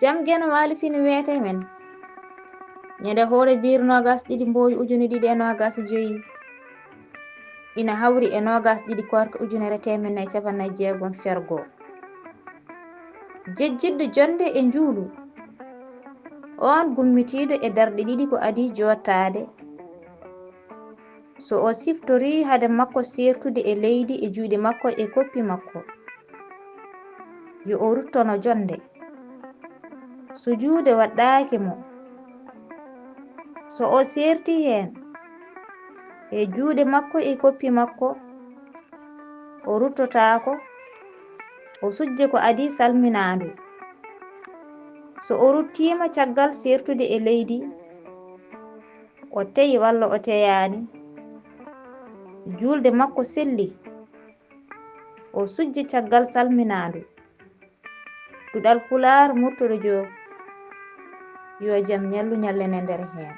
jam geno waali fini weete men ñande hoore biir nogas ɗiɗi Mbooy ujune ɗiɗi e nogas joyi ina hawri e nogas ɗiɗi korka ujunere temenayi capannayi jeegom fergo jejjidɗo jonde e njuulu on gummitiiɗo e darɗe ɗiɗi ko adi jottaade so o siftori hade makko sertude e leydi e juuɗe makko e koppi makko yo o ruttono jonde so juuɗe waɗɗaaki mo so o serti heen e juuɗe makko e koppi makko o ruttotaako o sujje ko adi salminaandu so o ruttiima caggal sertude e leydi o teyi walla o teyaani julde makko selli o sujji caggal salminaandu Duɗal Pulaar Murtuɗo Joob yo jam ñallu ñallene nder heen